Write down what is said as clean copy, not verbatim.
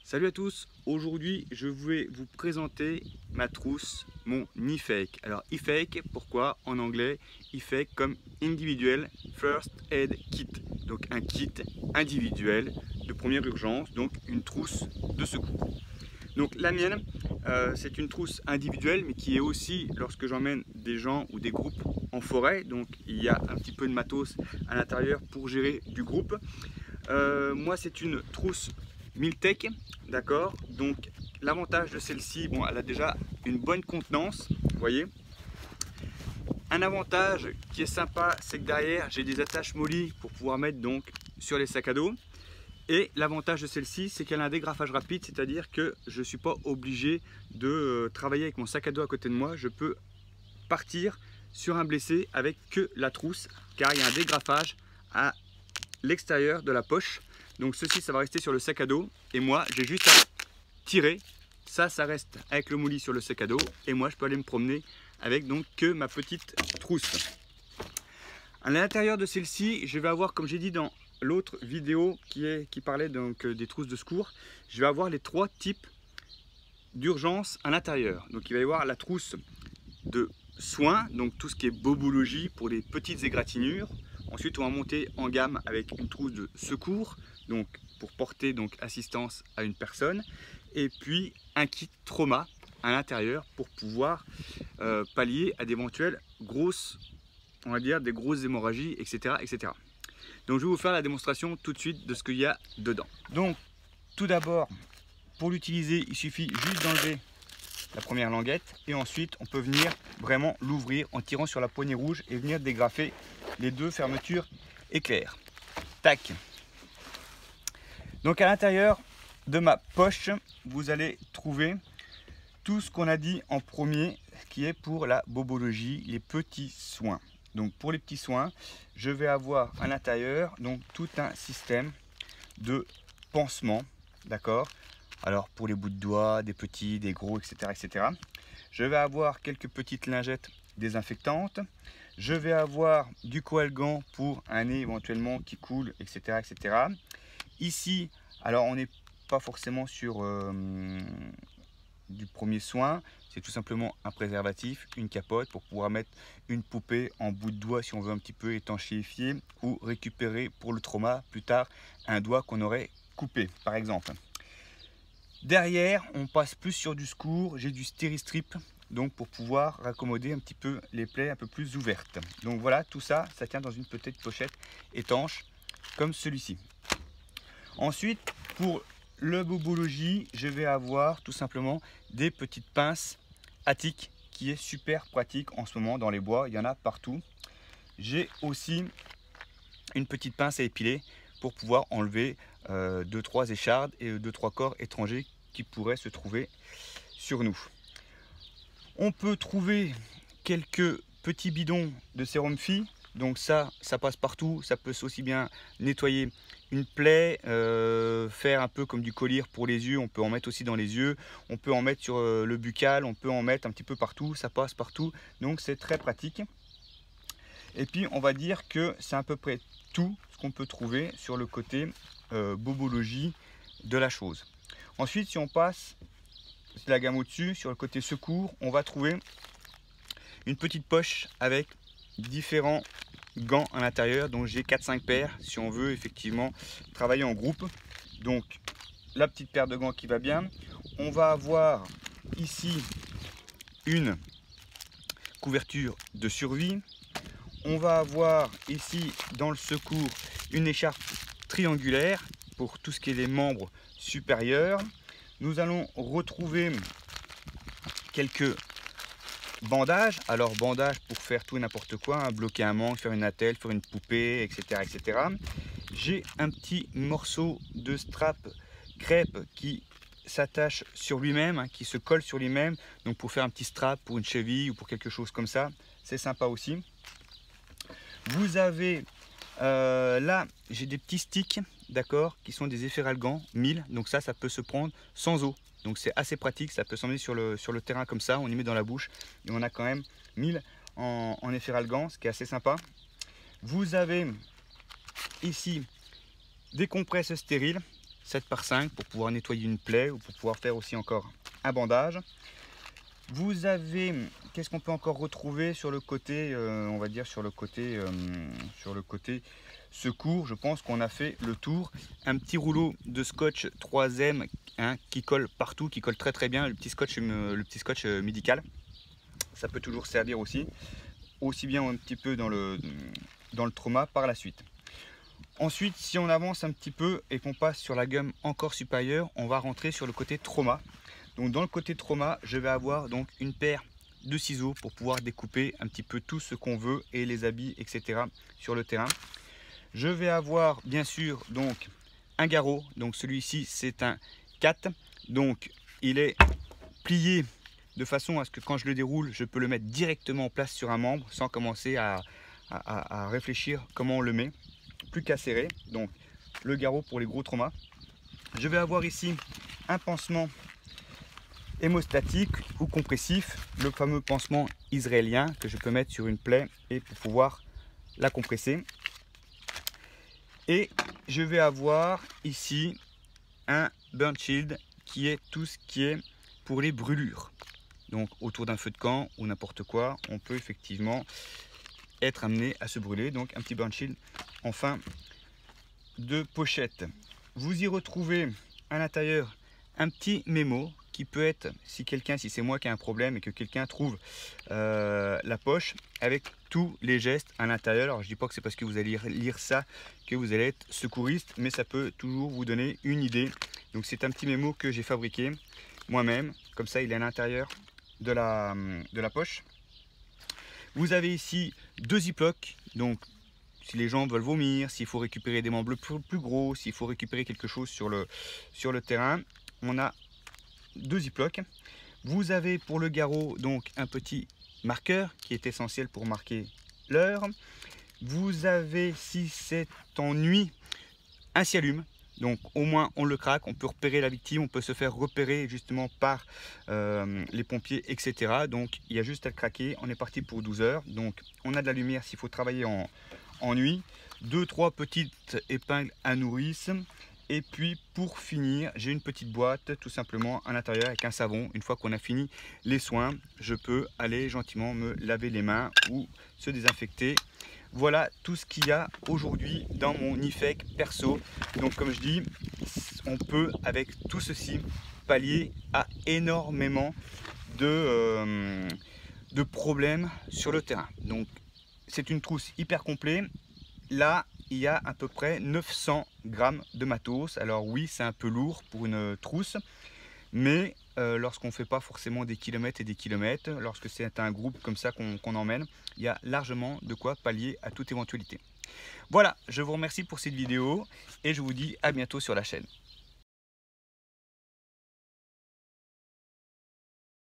Salut à tous, aujourd'hui je vais vous présenter ma trousse, mon e-fake. Alors e-fake, pourquoi en anglais e-fake comme Individual First Aid Kit. Donc un kit individuel de première urgence, donc une trousse de secours. Donc la mienne, c'est une trousse individuelle mais qui est aussi lorsque j'emmène des gens ou des groupes en forêt. Donc il y a un petit peu de matos à l'intérieur pour gérer du groupe. Moi c'est une trousse Miltech, d'accord. Donc l'avantage de celle-ci, bon, elle a déjà une bonne contenance, vous voyez. Un avantage qui est sympa, c'est que derrière j'ai des attaches molis pour pouvoir mettre donc sur les sacs à dos. Et l'avantage de celle-ci, c'est qu'elle a un dégrafage rapide, c'est-à-dire que je ne suis pas obligé de travailler avec mon sac à dos à côté de moi. Je peux partir sur un blessé avec que la trousse, car il y a un dégrafage à l'extérieur de la poche. Donc ceci, ça va rester sur le sac à dos. Et moi, j'ai juste à tirer. Ça reste avec le molly sur le sac à dos. Et moi, je peux aller me promener avec donc que ma petite trousse. À l'intérieur de celle-ci, je vais avoir, comme j'ai dit dans l'autre vidéo qui parlait donc des trousses de secours, je vais avoir les trois types d'urgence à l'intérieur. Donc il va y avoir la trousse de soins, donc tout ce qui est bobologie pour les petites égratignures. Ensuite on va monter en gamme avec une trousse de secours, donc pour porter donc assistance à une personne, et puis un kit trauma à l'intérieur pour pouvoir pallier à d'éventuelles grosses, on va dire des grosses hémorragies, etc., etc. Donc je vais vous faire la démonstration tout de suite de ce qu'il y a dedans. Donc tout d'abord, pour l'utiliser, il suffit juste d'enlever la première languette et ensuite on peut venir vraiment l'ouvrir en tirant sur la poignée rouge et venir dégrafer les deux fermetures éclair. Tac. Donc à l'intérieur de ma poche, vous allez trouver tout ce qu'on a dit en premier, qui est pour la bobologie, les petits soins. Donc pour les petits soins, je vais avoir à l'intérieur donc tout un système de pansement, d'accord. Alors pour les bouts de doigts, des petits, des gros, etc., etc. Je vais avoir quelques petites lingettes désinfectantes. Je vais avoir du coalgant pour un nez éventuellement qui coule, etc., etc. Ici, alors on n'est pas forcément sur du premier soin, c'est tout simplement un préservatif, une capote pour pouvoir mettre une poupée en bout de doigt si on veut un petit peu étanchéifier ou récupérer pour le trauma plus tard un doigt qu'on aurait coupé par exemple. Derrière on passe plus sur du secours, j'ai du stéristrip donc pour pouvoir raccommoder un petit peu les plaies un peu plus ouvertes. Donc voilà, tout ça, ça tient dans une petite pochette étanche comme celui-ci. Ensuite pour le bobologie, je vais avoir tout simplement des petites pinces Attic qui est super pratique en ce moment dans les bois, il y en a partout. J'ai aussi une petite pince à épiler pour pouvoir enlever 2-3 échardes et 2-3 corps étrangers qui pourraient se trouver sur nous. On peut trouver quelques petits bidons de sérum phi. Donc ça passe partout, ça peut aussi bien nettoyer une plaie, faire un peu comme du collyre pour les yeux, on peut en mettre aussi dans les yeux, on peut en mettre sur le buccal, on peut en mettre un petit peu partout, ça passe partout, donc c'est très pratique. Et puis on va dire que c'est à peu près tout ce qu'on peut trouver sur le côté bobologie de la chose. Ensuite si on passe la gamme au-dessus, sur le côté secours, on va trouver une petite poche avec différents gants à l'intérieur, donc j'ai 4-5 paires si on veut effectivement travailler en groupe. Donc la petite paire de gants qui va bien. On va avoir ici une couverture de survie. On va avoir ici dans le secours une écharpe triangulaire pour tout ce qui est les membres supérieurs. Nous allons retrouver quelques bandage, alors bandage pour faire tout et n'importe quoi, hein, bloquer un manche, faire une attelle, faire une poupée, etc., etc. J'ai un petit morceau de strap crêpe qui s'attache sur lui-même, hein, qui se colle sur lui-même, donc pour faire un petit strap pour une cheville ou pour quelque chose comme ça, c'est sympa aussi. Vous avez là, j'ai des petits sticks, d'accord, qui sont des efferalgans 1000, donc ça peut se prendre sans eau. Donc c'est assez pratique, ça peut s'emmener sur le terrain comme ça, on y met dans la bouche et on a quand même 1000 en efferalgan, ce qui est assez sympa. Vous avez ici des compresses stériles, 7 par 5 pour pouvoir nettoyer une plaie ou pour pouvoir faire aussi encore un bandage. Vous avez, qu'est-ce qu'on peut encore retrouver sur le côté, on va dire sur le côté secours. Je pense qu'on a fait le tour. Un petit rouleau de scotch 3M qui colle partout, qui colle très très bien, le petit scotch médical. Ça peut toujours servir aussi bien un petit peu dans le trauma par la suite. Ensuite, si on avance un petit peu et qu'on passe sur la gamme encore supérieure, on va rentrer sur le côté trauma. Donc dans le côté trauma, je vais avoir donc une paire de ciseaux pour pouvoir découper un petit peu tout ce qu'on veut et les habits, etc. sur le terrain. Je vais avoir bien sûr donc un garrot. Donc celui-ci c'est un 4. Donc il est plié de façon à ce que quand je le déroule, je peux le mettre directement en place sur un membre sans commencer à réfléchir comment on le met. Plus qu'à serrer. Donc le garrot pour les gros traumas. Je vais avoir ici un pansement hémostatique ou compressif, le fameux pansement israélien que je peux mettre sur une plaie et pour pouvoir la compresser. Et je vais avoir ici un burn shield qui est tout ce qui est pour les brûlures. Donc autour d'un feu de camp ou n'importe quoi, on peut effectivement être amené à se brûler. Donc un petit burn shield en fin de pochette. Vous y retrouvez à l'intérieur un petit mémo qui peut être, si c'est moi qui ai un problème et que quelqu'un trouve la poche avec tous les gestes à l'intérieur. Alors je dis pas que c'est parce que vous allez lire ça que vous allez être secouriste, mais ça peut toujours vous donner une idée. Donc c'est un petit mémo que j'ai fabriqué moi-même, comme ça il est à l'intérieur de la poche. Vous avez ici 2 ziplocs, donc si les gens veulent vomir, s'il faut récupérer des membres plus gros, s'il faut récupérer quelque chose sur le terrain, on a 2 ziplocs. Vous avez pour le garrot donc un petit marqueur qui est essentiel pour marquer l'heure. Vous avez, si c'est en nuit, un cialume. Donc au moins on le craque, on peut repérer la victime, on peut se faire repérer justement par les pompiers, etc. Donc il y a juste à le craquer. On est parti pour 12 heures. Donc on a de la lumière s'il faut travailler en nuit. 2-3 petites épingles à nourrice. Et puis pour finir, j'ai une petite boîte tout simplement à l'intérieur avec un savon. Une fois qu'on a fini les soins, je peux aller gentiment me laver les mains ou se désinfecter. Voilà tout ce qu'il y a aujourd'hui dans mon IFEC perso. Donc comme je dis, on peut avec tout ceci pallier à énormément de problèmes sur le terrain. Donc c'est une trousse hyper complète. Là, il y a à peu près 900 grammes de matos. Alors oui, c'est un peu lourd pour une trousse, mais lorsqu'on ne fait pas forcément des kilomètres et des kilomètres, lorsque c'est un groupe comme ça qu'on emmène, il y a largement de quoi pallier à toute éventualité. Voilà, je vous remercie pour cette vidéo et je vous dis à bientôt sur la chaîne.